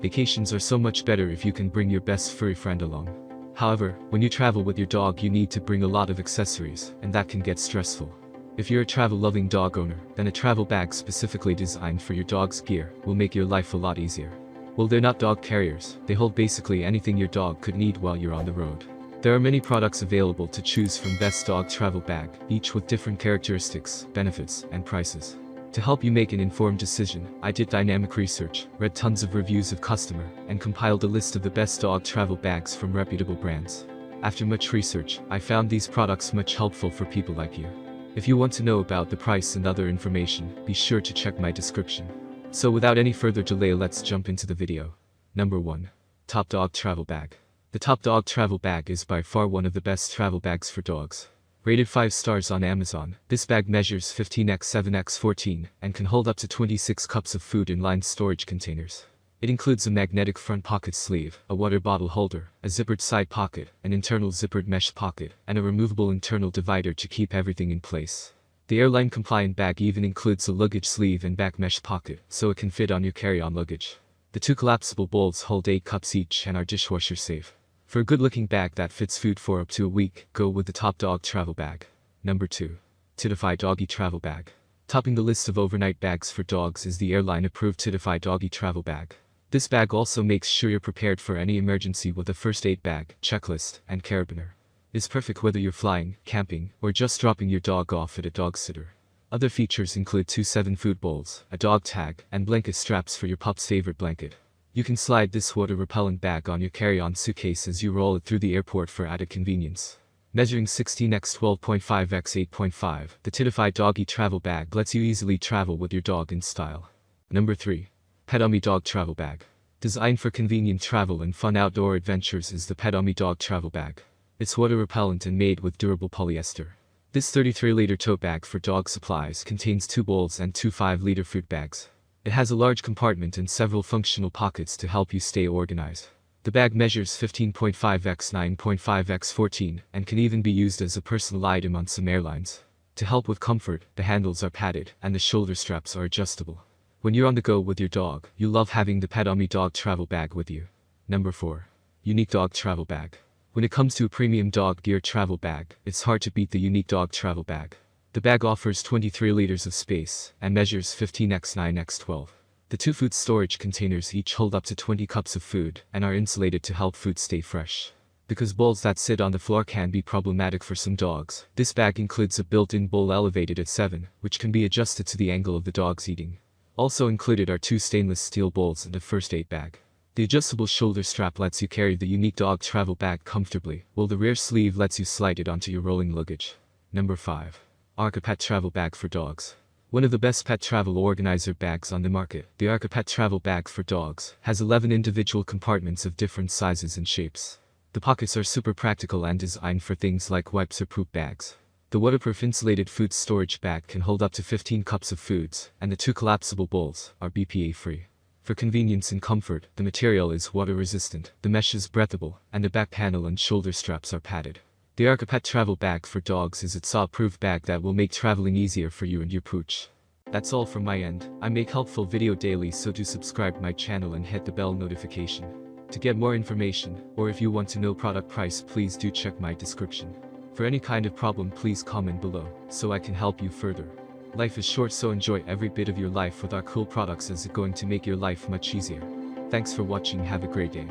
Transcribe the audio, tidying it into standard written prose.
Vacations are so much better if you can bring your best furry friend along. However, when you travel with your dog you need to bring a lot of accessories, and that can get stressful. If you're a travel-loving dog owner, then a travel bag specifically designed for your dog's gear will make your life a lot easier. Well, they're not dog carriers, they hold basically anything your dog could need while you're on the road. There are many products available to choose from Best Dog Travel Bag, each with different characteristics, benefits, and prices. To help you make an informed decision, I did dynamic research, read tons of reviews of customer, and compiled a list of the best dog travel bags from reputable brands. After much research, I found these products much helpful for people like you. If you want to know about the price and other information, be sure to check my description. So without any further delay, let's jump into the video. Number 1. Top Dog Travel Bag. The Top Dog Travel Bag is by far one of the best travel bags for dogs. Rated 5 stars on Amazon, this bag measures 15x7x14 and can hold up to 26 cups of food in lined storage containers. It includes a magnetic front pocket sleeve, a water bottle holder, a zippered side pocket, an internal zippered mesh pocket, and a removable internal divider to keep everything in place. The airline-compliant bag even includes a luggage sleeve and back mesh pocket, so it can fit on your carry-on luggage. The 2 collapsible bowls hold 8 cups each and are dishwasher safe. For a good-looking bag that fits food for up to a week, go with the Top Dog Travel Bag. Number 2. Titify Doggy Travel Bag. Topping the list of overnight bags for dogs is the airline-approved Titify Doggy Travel Bag. This bag also makes sure you're prepared for any emergency with a first aid bag, checklist, and carabiner. It's perfect whether you're flying, camping, or just dropping your dog off at a dog sitter. Other features include 2 7-food bowls, a dog tag, and blanket straps for your pup's favorite blanket. You can slide this water-repellent bag on your carry-on suitcase as you roll it through the airport for added convenience. Measuring 16x12.5x8.5, the Titify Doggy Travel Bag lets you easily travel with your dog in style. Number 3. Petommy Dog Travel Bag. Designed for convenient travel and fun outdoor adventures is the Petommy Dog Travel Bag. It's water-repellent and made with durable polyester. This 33-liter tote bag for dog supplies contains 2 bowls and 2 5-liter fruit bags. It has a large compartment and several functional pockets to help you stay organized. The bag measures 15.5x9.5x14 and can even be used as a personal item on some airlines. To help with comfort, the handles are padded and the shoulder straps are adjustable. When you're on the go with your dog, you'll love having the Petommy Dog Travel Bag with you. Number 4. Unique Dog Travel Bag. When it comes to a premium dog gear travel bag, it's hard to beat the Unique Dog Travel Bag. The bag offers 23 liters of space and measures 15x9x12. The 2 food storage containers each hold up to 20 cups of food and are insulated to help food stay fresh. Because bowls that sit on the floor can be problematic for some dogs, this bag includes a built-in bowl elevated at 7, which can be adjusted to the angle of the dog's eating. Also included are 2 stainless steel bowls and a first aid bag. The adjustable shoulder strap lets you carry the Unique Dog Travel Bag comfortably, while the rear sleeve lets you slide it onto your rolling luggage. Number 5. Arca Pet Travel Bag for Dogs. One of the best pet travel organizer bags on the market, the Arca Pet Travel Bag for Dogs has 11 individual compartments of different sizes and shapes. The pockets are super practical and designed for things like wipes or poop bags. The waterproof insulated food storage bag can hold up to 15 cups of foods, and the 2 collapsible bowls are BPA-free. For convenience and comfort, the material is water-resistant, the mesh is breathable, and the back panel and shoulder straps are padded. The Arca Pet Travel Bag for Dogs is a thaw-proof bag that will make traveling easier for you and your pooch. That's all from my end. I make helpful video daily, so do subscribe my channel and hit the bell notification. To get more information, or if you want to know product price, please do check my description. For any kind of problem, please comment below, so I can help you further. Life is short, so enjoy every bit of your life with our cool products, as it's going to make your life much easier. Thanks for watching, have a great day.